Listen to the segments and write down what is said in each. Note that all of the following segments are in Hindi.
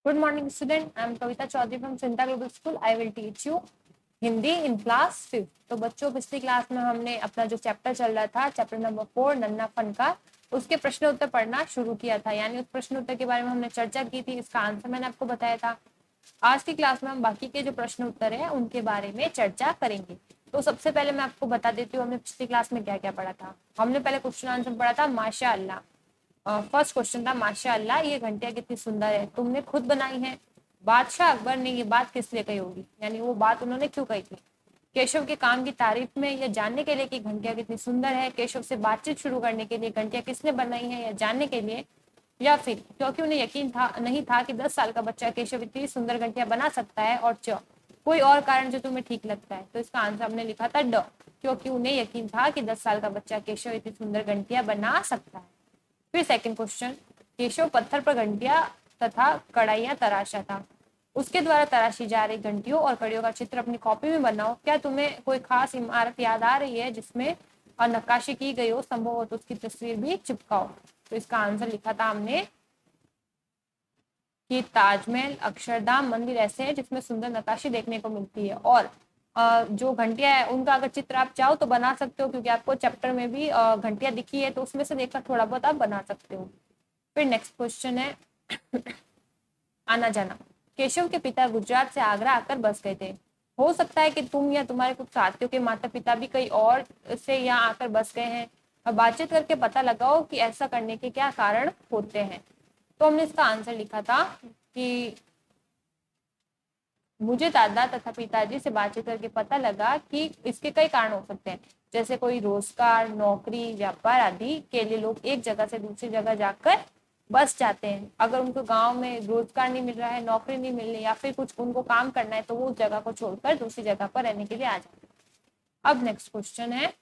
Good morning, student. I am Kavita Chaudhary from Sinta Global School. I will teach you Hindi in class 5th। तो बच्चों, पिछली क्लास में हमने अपना जो चैप्टर चल रहा था, चैप्टर नंबर 4 नन्ना फन का, उसके प्रश्न उत्तर पढ़ना शुरू किया था। यानी उस प्रश्न उत्तर के बारे में हमने चर्चा की थी, इसका आंसर मैंने आपको बताया था। आज की क्लास में हम बाकी के जो प्रश्न उत्तर है उनके बारे में चर्चा करेंगे। तो सबसे पहले मैं आपको बता देती हूँ हमने पिछली क्लास में क्या क्या पढ़ा था। हमने पहले क्वेश्चन आंसर पढ़ा था माशा अल्लाह। फर्स्ट क्वेश्चन था माशा अल्लाह ये घंटियां कितनी सुंदर है, तुमने खुद बनाई है। बादशाह अकबर ने ये बात किस लिए कही होगी, यानी वो बात उन्होंने क्यों कही थी। केशव के काम की तारीफ में या जानने के लिए कि घंटियां कितनी सुंदर है। केशव से बातचीत शुरू करने के लिए घंटियां किसने बनाई है या जानने के लिए, या फिर क्योंकि उन्हें यकीन था नहीं था कि 10 साल का बच्चा केशव इतनी सुंदर घंटियां बना सकता है। और कोई और कारण जो तुम्हें ठीक लगता है। तो इसका आंसर हमने लिखा था ड, क्योंकि उन्हें यकीन था कि 10 साल का बच्चा केशव इतनी सुंदर घंटियां बना सकता है। फिर सेकंड क्वेश्चन, केशव पत्थर पर घंटियां तथा कड़ाइयां तराशा था। उसके द्वारा तराशी जा रही घंटियों और कड़ियों का चित्र अपनी कॉपी में बनाओ। क्या तुम्हें कोई खास इमारत याद आ रही है जिसमें नक्काशी की गई हो, संभव हो तो उसकी तस्वीर भी चिपकाओ। तो इसका आंसर लिखा था हमने कि ताजमहल, अक्षरधाम मंदिर ऐसे हैं जिसमें सुंदर नक्काशी देखने को मिलती है। और जो घंटियां है उनका अगर चित्र आप चाहो तो बना सकते हो, क्योंकि आपको चैप्टर में भी घंटियां दिखी है, तो उसमें से देखकर थोड़ा बहुत आप बना सकते हो। फिर नेक्स्ट क्वेश्चन है आना जाना। केशव के पिता गुजरात से आगरा आकर बस गए थे। हो सकता है कि तुम या तुम्हारे कुछ साथियों के माता पिता भी कहीं और से यहाँ आकर बस गए हैं। अब बातचीत करके पता लगाओ कि ऐसा करने के क्या कारण होते हैं। तो हमने इसका आंसर लिखा था कि मुझे दादा तथा पिताजी से बातचीत करके पता लगा कि इसके कई कारण हो सकते हैं, जैसे कोई रोजगार, नौकरी, व्यापार आदि के लिए लोग एक जगह से दूसरी जगह जाकर बस जाते हैं। अगर उनको गांव में रोजगार नहीं मिल रहा है, नौकरी नहीं मिल रही, या फिर कुछ उनको काम करना है, तो वो उस जगह को छोड़कर दूसरी जगह पर रहने के लिए आ जाते हैं। अब नेक्स्ट क्वेश्चन है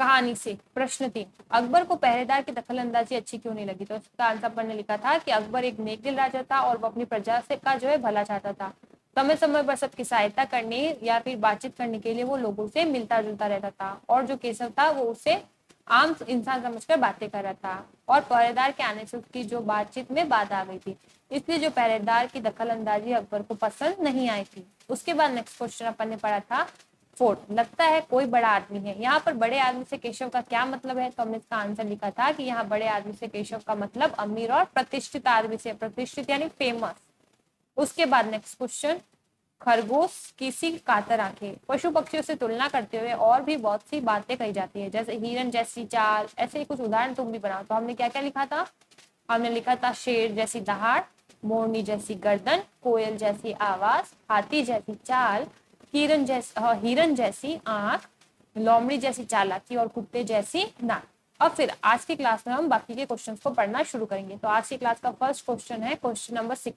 कहानी से प्रश्न 3, अकबर को पहरेदार की दखलंदाजी अच्छी क्यों नहीं लगी। तो इसका आंसर पर ने लिखा था कि अकबर एक नेक राजा था और वो अपनी प्रजा से का जो है भला चाहता था। समय समय पर सबकी सहायता करने या फिर बातचीत करने के लिए वो लोगों से मिलता जुलता रहता था। और जो केसव था वो उसे आम इंसान समझकर बातें कर रहा था, और पहरेदार के आने से उसकी जो बातचीत में बाधा आ गई थी, इसलिए जो पहरेदार की दखलंदाजी अकबर को पसंद नहीं आई थी। उसके बाद नेक्स्ट क्वेश्चन अपन ने पढ़ा था 4, लगता है कोई बड़ा आदमी है। यहाँ पर बड़े आदमी से केशव का क्या मतलब है। तो हमने इसका आंसर लिखा था कि यहाँ बड़े आदमी से केशव का मतलब अमीर और प्रतिष्ठित आदमी से, प्रतिष्ठित यानी फेमस। उसके बाद नेक्स्ट क्वेश्चन, खरगोश किसी कातर आंखें। पशु पक्षियों से तुलना करते हुए और भी बहुत सी बातें कही जाती है, जैसे हिरन जैसी चाल, ऐसे ही कुछ उदाहरण तुम भी बनाओ। तो हमने क्या क्या लिखा था, हमने लिखा था शेर जैसी दहाड़, मोरनी जैसी गर्दन, कोयल जैसी आवाज, हाथी जैसी चाल, हिरन जैसी आंख, लोमड़ी जैसी चालाकी और कुत्ते जैसी नाक। अब फिर आज की क्लास में हम बाकी के क्वेश्चंस को पढ़ना शुरू करेंगे। तो आज की क्लास का फर्स्ट क्वेश्चन है क्वेश्चन नंबर 6,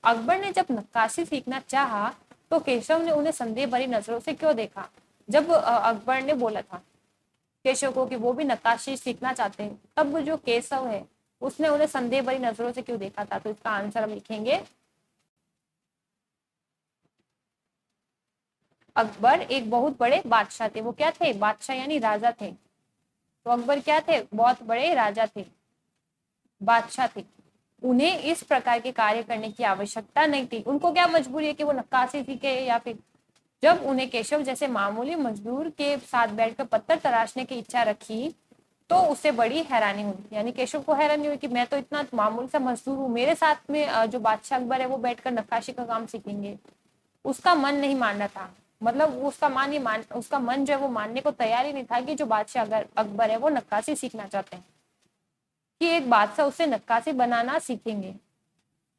अकबर ने जब नक्काशी सीखना चाहा तो केशव ने उन्हें संदेह भरी नजरों से क्यों देखा। जब अकबर ने बोला था केशव को कि वो भी नक्काशी सीखना चाहते हैं, तब जो केशव है उसने उन्हें संदेह भरी नजरों से क्यों देखा था। तो इसका आंसर हम लिखेंगे, अकबर एक बहुत बड़े बादशाह थे। वो क्या थे, बादशाह यानी राजा थे। तो अकबर क्या थे, बहुत बड़े राजा थे, बादशाह थे। उन्हें इस प्रकार के कार्य करने की आवश्यकता नहीं थी। उनको क्या मजबूरी है कि वो नक्काशी सीखे, या फिर जब उन्हें केशव जैसे मामूली मजदूर के साथ बैठकर पत्थर तराशने की इच्छा रखी तो उसे बड़ी हैरानी हुई। यानी केशव को हैरानी हुई कि मैं तो इतना मामूली सा मजदूर हूँ, मेरे साथ में जो बादशाह अकबर है वो बैठकर नक्काशी का काम सीखेंगे। उसका मन नहीं मानना था, मतलब उसका मन जो है वो मानने को तैयार ही नहीं था कि जो बादशाह अकबर है वो नक्काशी सीखना चाहते हैं, कि एक बादशाह उससे नक्काशी बनाना सीखेंगे।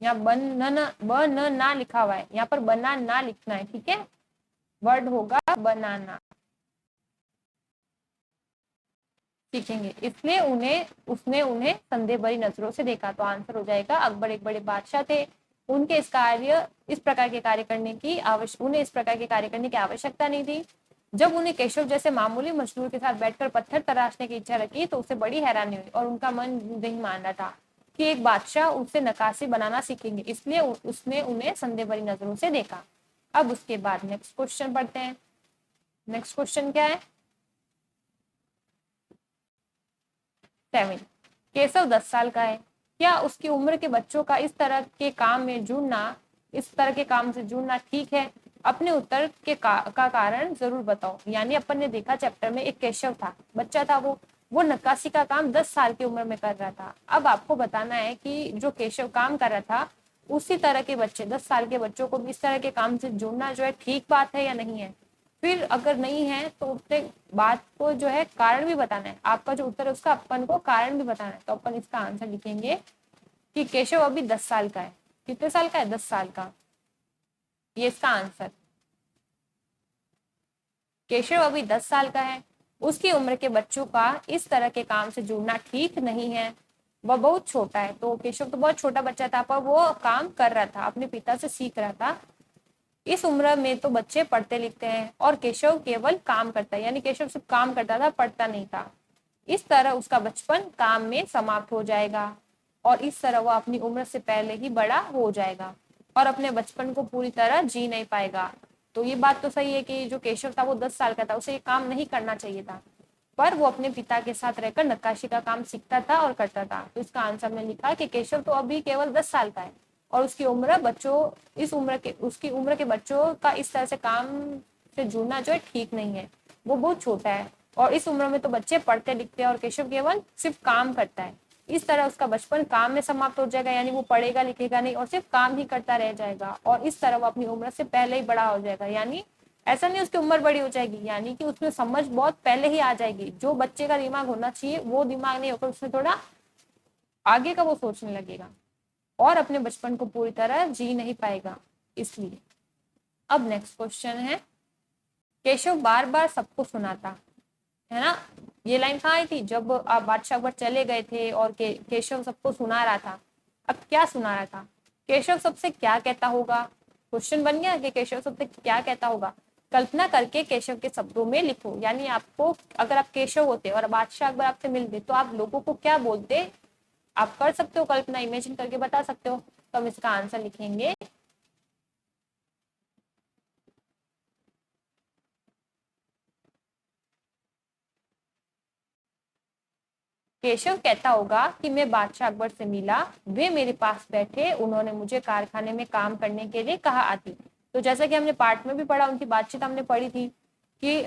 यहाँ ब न ना लिखा हुआ है, यहाँ पर बना ना लिखना है, ठीक है, वर्ड होगा बनाना सीखेंगे। इसलिए उसने उन्हें संदेह भरी नजरों से देखा। तो आंसर हो जाएगा अकबर एक बड़े बादशाह थे, उन्हें इस प्रकार के कार्य करने की आवश्यकता नहीं थी। जब उन्हें केशव जैसे मामूली मजदूर के साथ बैठकर पत्थर तराशने की इच्छा रखी तो उसे बड़ी हैरानी हुई और उनका मन नहीं मान रहा था कि एक बादशाह उससे नक्काशी बनाना सीखेंगे, इसलिए उसने उन्हें संदेह भरी नजरों से देखा। अब उसके बाद नेक्स्ट क्वेश्चन पढ़ते हैं। नेक्स्ट क्वेश्चन क्या है, 7, केशव 10 साल का है। क्या उसकी उम्र के बच्चों का इस तरह के काम से जुड़ना ठीक है? अपने उत्तर का कारण जरूर बताओ। यानी अपन ने देखा चैप्टर में एक केशव था, बच्चा था, वो नक्काशी का काम 10 साल की उम्र में कर रहा था। अब आपको बताना है कि जो केशव काम कर रहा था उसी तरह के बच्चे, 10 साल के बच्चों को इस तरह के काम से जोड़ना जो है ठीक बात है या नहीं है। फिर अगर नहीं है तो उसने बात को जो है कारण भी बताना है। आपका जो उत्तर है उसका अपन को कारण भी बताना है। तो अपन इसका आंसर लिखेंगे कि केशव अभी 10 साल का है। कितने साल का है? 10 साल का। ये इसका आंसर। केशव अभी 10 साल का है, उसकी उम्र के बच्चों का इस तरह के काम से जुड़ना ठीक नहीं है, वह बहुत छोटा है। तो केशव तो बहुत छोटा बच्चा था, पर वो काम कर रहा था, अपने पिता से सीख रहा था। इस उम्र में तो बच्चे पढ़ते लिखते हैं और केशव केवल काम करता है, यानी केशव सिर्फ काम करता था, पढ़ता नहीं था। इस तरह उसका बचपन काम में समाप्त हो जाएगा और इस तरह वह अपनी उम्र से पहले ही बड़ा हो जाएगा और अपने बचपन को पूरी तरह जी नहीं पाएगा। तो ये बात तो सही है कि जो केशव था वो 10 साल का था, उसे ये काम नहीं करना चाहिए था, पर वो अपने पिता के साथ रहकर नक्काशी का काम सीखता था और करता था। तो इसका आंसर में लिखा कि केशव तो अभी केवल 10 साल का है और उसकी उम्र के बच्चों का इस तरह से काम से जुड़ना जो है ठीक नहीं है, वो बहुत छोटा है और इस उम्र में तो बच्चे पढ़ते लिखते हैं और केशव केवल सिर्फ काम करता है। इस तरह उसका बचपन काम में समाप्त हो जाएगा, यानी वो पढ़ेगा लिखेगा नहीं और सिर्फ काम ही करता रह जाएगा और इस तरह वो अपनी उम्र से पहले ही बड़ा हो जाएगा। यानी ऐसा नहीं उसकी उम्र बड़ी हो जाएगी, यानी कि उसमें समझ बहुत पहले ही आ जाएगी। जो बच्चे का दिमाग होना चाहिए वो दिमाग नहीं होकर उसमें थोड़ा आगे का वो सोचने लगेगा और अपने बचपन को पूरी तरह जी नहीं पाएगा, इसलिए। अब नेक्स्ट क्वेश्चन है, केशव बार बार सबको सुनाता है ना। ये लाइन कहाँ आई थी? जब आप बादशाह अकबर चले गए थे और केशव सबको सुना रहा था। अब क्या सुना रहा था? केशव सबसे क्या कहता होगा? क्वेश्चन बन गया कि केशव सबसे क्या कहता होगा। कल्पना करके केशव के शब्दों में लिखो। यानी आपको, अगर आप केशव होते और बादशाह अकबर आपसे मिलते तो आप लोगों को क्या बोलते? आप कर सकते हो कल्पना, इमेजिन करके बता सकते हो। तो हम इसका आंसर लिखेंगे, केशव कहता होगा कि मैं बादशाह अकबर से मिला, वे मेरे पास बैठे, उन्होंने मुझे कारखाने में काम करने के लिए कहा आती। तो जैसा कि हमने पार्ट में भी पढ़ा, उनकी बातचीत हमने पढ़ी थी कि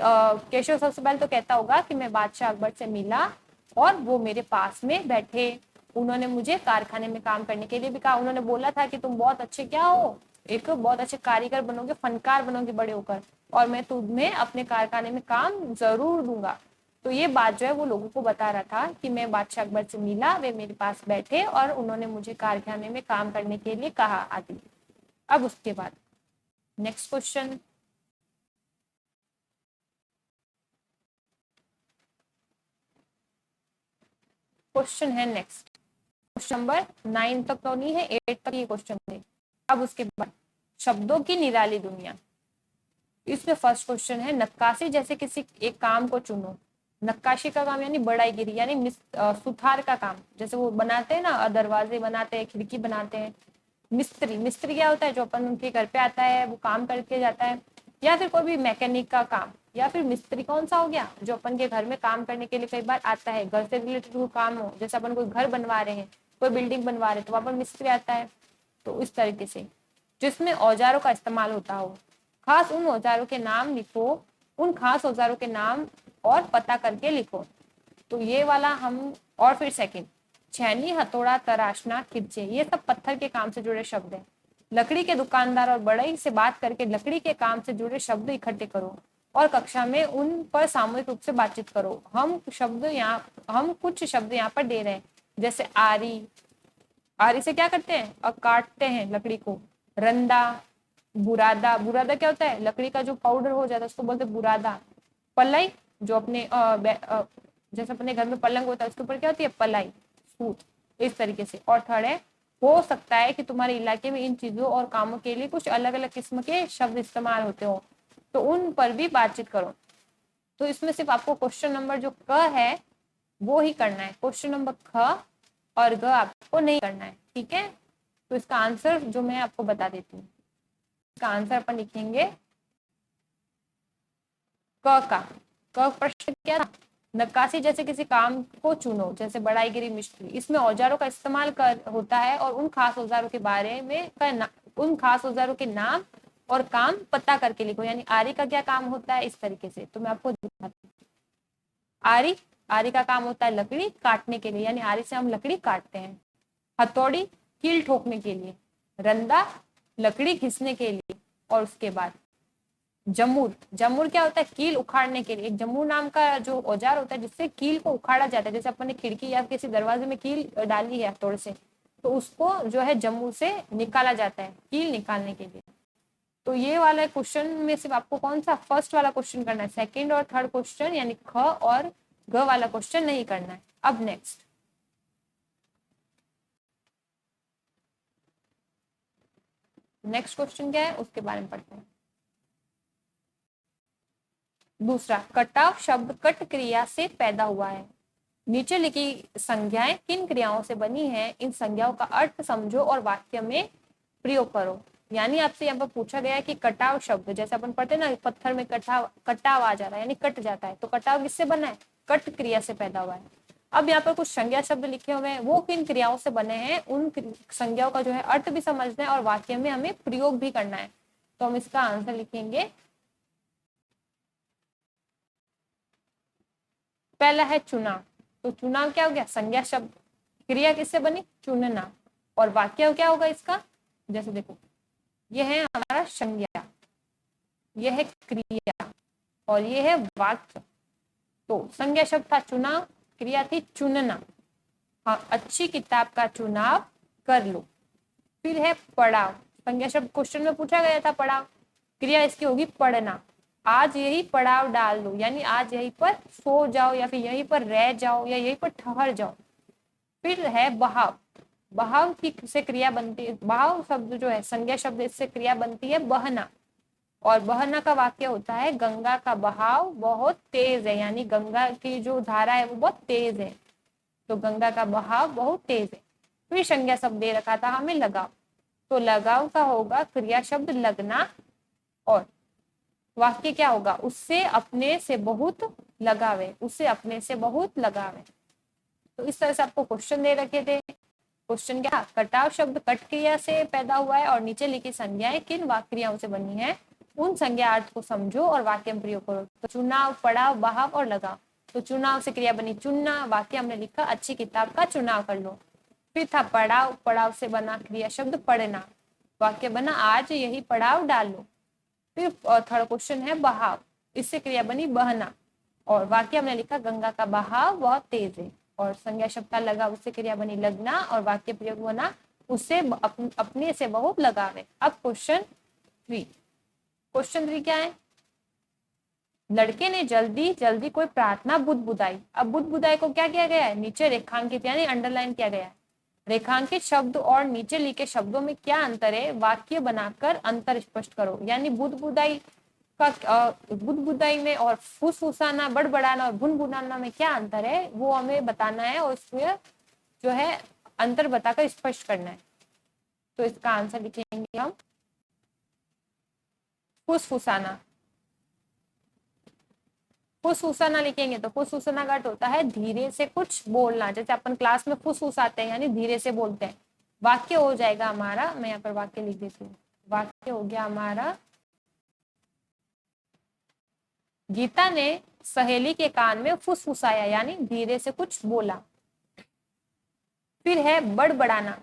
केशव सबसे पहले तो कहता होगा कि मैं बादशाह अकबर से मिला और वो मेरे पास में बैठे, उन्होंने मुझे कारखाने में काम करने के लिए भी कहा। उन्होंने बोला था कि तुम बहुत अच्छे क्या हो, एक बहुत अच्छे कारीगर बनोगे, फनकार बनोगे बड़े होकर, और मैं तुम्हें अपने कारखाने में काम जरूर दूंगा। तो ये बात जो है वो लोगों को बता रहा था कि मैं बादशाह अकबर से मिला, वे मेरे पास बैठे और उन्होंने मुझे कारखाने में काम करने के लिए कहा आदि। अब उसके बाद नेक्स्ट क्वेश्चन, क्वेश्चन है नेक्स्ट, क्वेश्चन नंबर 9 तक तो नहीं है, 8 तक ये क्वेश्चन थे। अब उसके बाद शब्दों की निराली दुनिया। इसमें फर्स्ट क्वेश्चन है, नक्काशी जैसे किसी एक काम को चुनो। नक्काशी का काम यानी बढ़ाईगिरी, यानी सुथार का काम, जैसे वो बनाते हैं ना, दरवाजे बनाते हैं, खिड़की बनाते हैं। मिस्त्री, मिस्त्री क्या होता है? जो अपन उनके घर पे आता है, वो काम करके जाता है। या फिर कोई भी मैकेनिक का काम, या फिर मिस्त्री कौन सा हो गया? जो अपन के घर में काम करने के लिए कई बार आता है, घर से रिलेटेड कोई काम हो, जैसे अपन कोई घर बनवा रहे हैं, कोई बिल्डिंग बनवा रहे हैं, तो वहां पर मिस्त्री आता है। तो इस तरीके से जिसमें औजारों का इस्तेमाल होता हो, खास उन औजारों के नाम लिखो, उन खास औजारों के नाम और पता करके लिखो। तो ये वाला हम, और फिर सेकंड, छेनी, हथौड़ा, तराशना, खिरचे, ये सब पत्थर के काम से जुड़े शब्द हैं। लकड़ी के दुकानदार और बढ़ई से बात करके लकड़ी के काम से जुड़े शब्द इकट्ठे करो और कक्षा में उन पर सामूहिक रूप से बातचीत करो। हम कुछ शब्द यहाँ पर दे रहे हैं, जैसे आरी, आरी से क्या करते हैं? और काटते हैं लकड़ी को। रंदा, बुरादा, बुरादा क्या होता है? लकड़ी का जो पाउडर हो जाता है उसको बोलते हैं बुरादा। पलाई, जो अपने जैसे अपने घर में पलंग होता है उसके ऊपर क्या होती है? पलाई, सूत, इस तरीके से। और थर्ड है, हो सकता है कि तुम्हारे इलाके में इन चीजों और कामों के लिए कुछ अलग अलग किस्म के शब्द इस्तेमाल होते हो, तो उन पर भी बातचीत करो। तो इसमें सिर्फ आपको क्वेश्चन नंबर जो क है वो ही करना है, क्वेश्चन नंबर ख और ग आपको नहीं करना है, ठीक है। तो इसका आंसर जो मैं आपको बता देती हूँ, इसका आंसर अपन लिखेंगे क का। क प्रश्न क्या था? नक्काशी जैसे किसी काम को चुनो, जैसे बढ़ाईगिरी मिस्त्री। इसमें औजारों का इस्तेमाल कर होता है और उन खास औजारों के बारे में उन खास औजारों के नाम और काम पता करके लिखो। यानी आरी का क्या काम होता है, इस तरीके से। तो मैं आपको दिखाती हूँ। आरी आरी का काम होता है लकड़ी काटने के लिए, यानी आरी से हम लकड़ी काटते हैं। हथौड़ी कील ठोकने के लिए, रंदा लकड़ी घिसने के लिए, और उसके बाद जमूर। जमूर क्या होता है, कील उखाड़ने के लिए। एक जमूर नाम का जो औजार होता है जिससे कील को उखाड़ा जाता है। जैसे अपन ने खिड़की या किसी दरवाजे में कील डाली है हथौड़े से, तो उसको जो है जमूर से निकाला जाता है, कील निकालने के लिए। तो ये वाला क्वेश्चन में सिर्फ आपको कौन सा फर्स्ट वाला क्वेश्चन करना है, सेकंड और थर्ड क्वेश्चन यानी ख और ग वाला क्वेश्चन नहीं करना है। अब नेक्स्ट क्वेश्चन क्या है उसके बारे में पढ़ते हैं। दूसरा, कटाव शब्द कट क्रिया से पैदा हुआ है। नीचे लिखी संज्ञाएं किन क्रियाओं से बनी है, इन संज्ञाओं का अर्थ समझो और वाक्य में प्रयोग करो। यानी आपसे यहाँ पर पूछा गया है कि कटाव शब्द, जैसे अपन पढ़ते हैं ना पत्थर में कटाव आ जा रहा है यानी कट जाता है, तो कटाव किससे बना है, कट क्रिया से पैदा हुआ है। अब यहाँ पर कुछ संज्ञा शब्द लिखे हुए हैं, वो किन क्रियाओं से बने हैं, उन संज्ञाओं का जो है अर्थ भी समझना है और वाक्य में हमें प्रयोग भी करना है। तो हम इसका आंसर लिखेंगे। पहला है चुनाव। तो चुनाव क्या हो गया, संज्ञा शब्द। क्रिया किससे बनी, चुनना। और वाक्य क्या होगा इसका, जैसे देखो ये है हमारा संज्ञा, यह है क्रिया और ये है वाक्य। तो संज्ञा शब्द था चुनाव, क्रिया थी चुनना। हाँ, अच्छी किताब का चुनाव कर लो। फिर है पढ़ाओ। संज्ञा शब्द क्वेश्चन में पूछा गया था पढ़ाओ, क्रिया इसकी होगी पढ़ना। आज यही पड़ाव डाल दो, यानी आज यहीं पर सो जाओ या फिर यहीं पर रह जाओ या यहीं पर ठहर जाओ। फिर है बहाव। बहाव की से क्रिया बनती है, बहाव शब्द जो है संज्ञा शब्द, इससे क्रिया बनती है बहना। और बहना का वाक्य होता है गंगा का बहाव बहुत तेज है, यानी गंगा की जो धारा है वो बहुत तेज है, तो गंगा का बहाव बहुत तेज है। फिर संज्ञा शब्द दे रखा था हमें लगाव। तो लगाव का होगा क्रिया शब्द लगना और वाक्य क्या होगा, उससे अपने से बहुत लगावे, उससे अपने से बहुत लगावे। तो इस तरह से आपको क्वेश्चन दे रखे थे। क्वेश्चन क्या, कटाव शब्द कट क्रिया से पैदा हुआ है और नीचे लिखी संज्ञाएं किन वाक्य क्रियाओं से बनी है, उन संज्ञा अर्थ को समझो और वाक्य में प्रयोग करो। तो चुनाव, पड़ाव, बहाव और लगाव। तो चुनाव से क्रिया बनी चुनना, वाक्य हमने लिखा अच्छी किताब का चुनाव कर लो। फिर था पड़ाव, पड़ाव से बना क्रिया शब्द पढ़ना, वाक्य बना आज यही पड़ाव डालो। फिर थर्ड क्वेश्चन है बहाव, इससे क्रिया बनी बहना और वाक्य हमने लिखा गंगा का बहाव बहुत तेज है। और संज्ञा शब्द का लगा, उससे क्रिया बनी लगना और वाक्य प्रयोग बना उससे अपने से बहुत लगावे। अब क्वेश्चन 3 क्या है, लड़के ने जल्दी जल्दी कोई प्रार्थना बुदबुदाई। अब बुदबुदाई को क्या किया गया है, नीचे रेखांकित यानी अंडरलाइन किया गया है। रेखांकित शब्द और नीचे लिखे शब्दों में क्या अंतर है, वाक्य बनाकर अंतर स्पष्ट करो। यानी बुदबुदाई बुदबुदाई में और फुसफुसाना, बड़बड़ाना और भुनभुनाना में क्या अंतर है वो हमें बताना है और उसमें जो है अंतर बताकर स्पष्ट करना है। तो इसका आंसर लिखेंगे हम फुसफुसाना। फुसफुसाना लिखेंगे तो फुसफुसाना का अर्थ होता है धीरे से कुछ बोलना, जैसे अपन क्लास में फुसफुसाते हैं यानी धीरे से बोलते हैं। वाक्य हो जाएगा हमारा, मैं यहाँ पर वाक्य लिख देती हूँ। वाक्य हो गया हमारा, गीता ने सहेली के कान में फुसफुसाया यानी धीरे से कुछ बोला। फिर है बड़बड़ाना।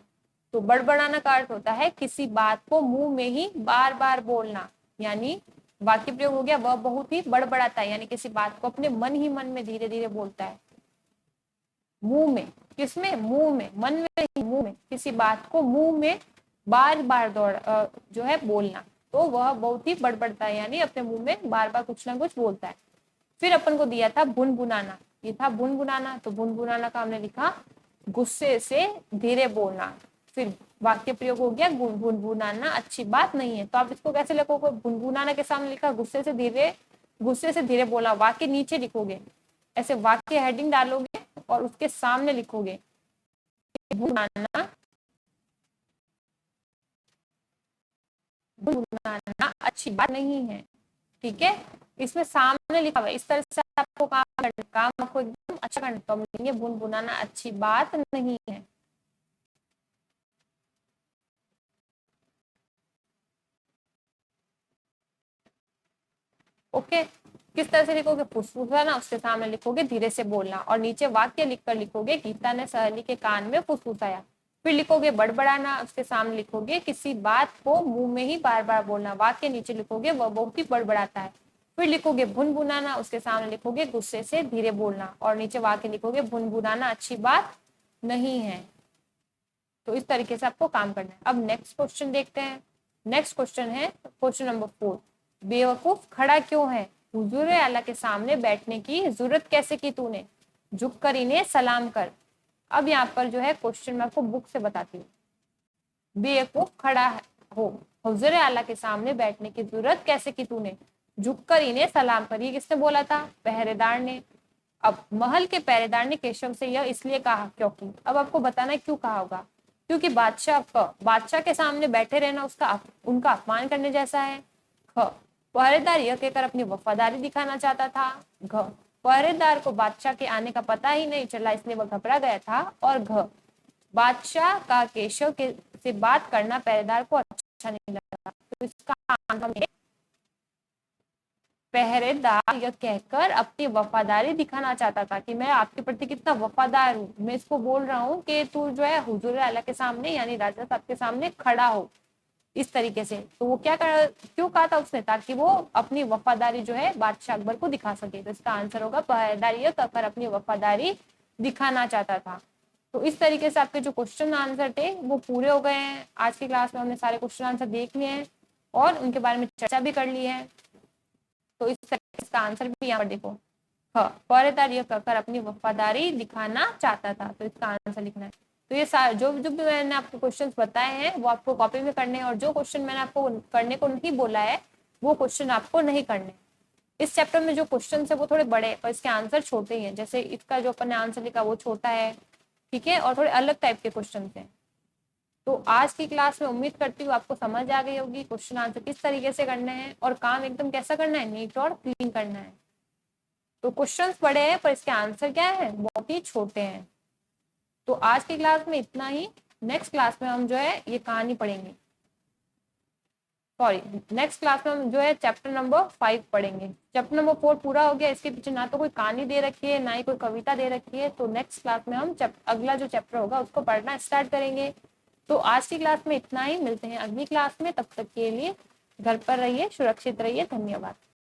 तो बड़बड़ाना का अर्थ होता है किसी बात को मुंह में ही बार बार बोलना, यानी वाक्य प्रयोग हो गया वह बहुत ही बड़बड़ाता है, यानी किसी बात को अपने मन ही मन में धीरे धीरे बोलता है। मुंह में, किसमें, मुंह में, मन में ही, मुंह में, किसी बात को मुंह में बार बार जो है बोलना, तो वह बहुत ही बड़बड़ता है, यानी अपने मुंह में बार बार कुछ ना कुछ बोलता है। फिर अपन को दिया था भुनभुनाना, ये था भुनभुनाना। तो भुनभुनाना का हमने लिखा गुस्से से धीरे बोलना। फिर वाक्य प्रयोग हो गया भुनभुनाना अच्छी बात नहीं है। तो आप इसको कैसे लिखोगे, भुनभुनाना के सामने लिखा गुस्से से धीरे बोला, वाक्य नीचे लिखोगे, ऐसे वाक्य हेडिंग डालोगे और उसके सामने लिखोगे भुनभुनाना अच्छी बात नहीं है। ठीक है, इसमें सामने लिखा हुआ है, इस तरह से आपको काम करना, काम आपको एकदम अच्छा करना, तो हम लिखेंगे बुनबुनाना अच्छी बात नहीं है। ओके, किस तरह से लिखोगे? फुसफुसाना, उसके सामने लिखोगे धीरे से बोलना, और नीचे वाक्य लिखकर लिखोगे गीता ने सहेली के कान में फुसफुसाया। फिर लिखोगे बड़बड़ाना, उसके सामने लिखोगे किसी बात को मुंह में ही बार बार बोलना, वाक्य नीचे लिखोगे वह बहुत ही बड़बड़ाता है। फिर लिखोगे भुनभुनाना, उसके सामने लिखोगे गुस्से से धीरे बोलना, और नीचे वाक्य लिखोगे भुनभुनाना अच्छी बात नहीं है। तो इस तरीके से आपको काम करना है। अब नेक्स्ट क्वेश्चन देखते हैं। नेक्स्ट क्वेश्चन है क्वेश्चन नंबर 4। बेवकूफ खड़ा क्यों है? हुजूर आला के सामने बैठने की जरूरत कैसे की तूने? झुक कर इन्हें सलाम कर। अब यहाँ पर जो है क्वेश्चन मैं आपको बुक से बताती हूँ। बेवकूफ खड़ा हो, हुजूर आला के सामने बैठने की जरूरत कैसे की तूने? झुक कर इन्हें सलाम कर। ये किसने बोला था? पहरेदार ने। अब महल के पहरेदार ने केशव से यह इसलिए कहा क्योंकि, अब आपको बताना है क्यों कहा होगा। क्योंकि बादशाह के सामने बैठे रहना उनका अपमान करने जैसा है। ख, पहरेदार यह कहकर अपनी वफादारी दिखाना चाहता था। घ, पहरेदार को बादशाह के आने का पता ही नहीं चला, इसलिए वह घबरा गया था। और घ, बादशाह का केशव के से बात करना पहरेदार को अच्छा नहीं लगा। तो इसका आंसर है पहरेदार यह कहकर अपनी वफादारी दिखाना चाहता था कि मैं आपके प्रति कितना वफादार हूँ। मैं इसको बोल रहा हूँ कि तू जो है हुजूर आला के सामने यानी राजा साहब के सामने खड़ा हो, इस तरीके से। तो वो क्यों कहा था उसने? ताकि वो अपनी वफादारी जो है बादशाह अकबर को दिखा सके। तो इसका आंसर होगा पहरेदार यह कहकर अपनी वफादारी दिखाना चाहता था। तो इस तरीके से आपके जो क्वेश्चन आंसर थे वो पूरे हो गए हैं। आज की क्लास में हमने सारे क्वेश्चन आंसर देख लिए हैं और उनके बारे में चर्चा भी कर ली है। तो इस तरीके से इसका आंसर भी यहाँ पर देखो। हाँ, पहरेदार यह कहकर अपनी वफादारी दिखाना चाहता था। तो इसका आंसर लिखना है। तो ये सारे जो भी मैंने आपको क्वेश्चंस बताए हैं वो आपको कॉपी में करने हैं, और जो क्वेश्चन मैंने आपको करने को नहीं बोला है वो क्वेश्चन आपको नहीं करने। इस चैप्टर में जो क्वेश्चन है वो थोड़े बड़े और इसके आंसर छोटे ही हैं। जैसे इसका जो अपन ने आंसर लिखा वो छोटा है, ठीक है, और थोड़े अलग टाइप के क्वेश्चन हैं। तो आज की क्लास में उम्मीद करती हूँ आपको समझ आ गई होगी क्वेश्चन आंसर किस तरीके से करने हैं, और काम एकदम कैसा करना है, नीट और क्लीन करना है। तो क्वेश्चंस बड़े हैं पर इसके आंसर क्या है, बहुत ही छोटे हैं। तो आज की क्लास में इतना ही। नेक्स्ट क्लास में हम जो है ये कहानी पढ़ेंगे, सॉरी नेक्स्ट क्लास में हम जो है चैप्टर नंबर 5 पढ़ेंगे। चैप्टर नंबर 4 पूरा हो गया। इसके पीछे ना तो कोई कहानी दे रखी है ना ही कोई कविता दे रखी है। तो नेक्स्ट क्लास में हम अगला जो चैप्टर होगा उसको पढ़ना स्टार्ट करेंगे। तो आज की क्लास में इतना ही। मिलते हैं अगली क्लास में, तब तक के लिए घर पर रहिए, सुरक्षित रहिए। धन्यवाद।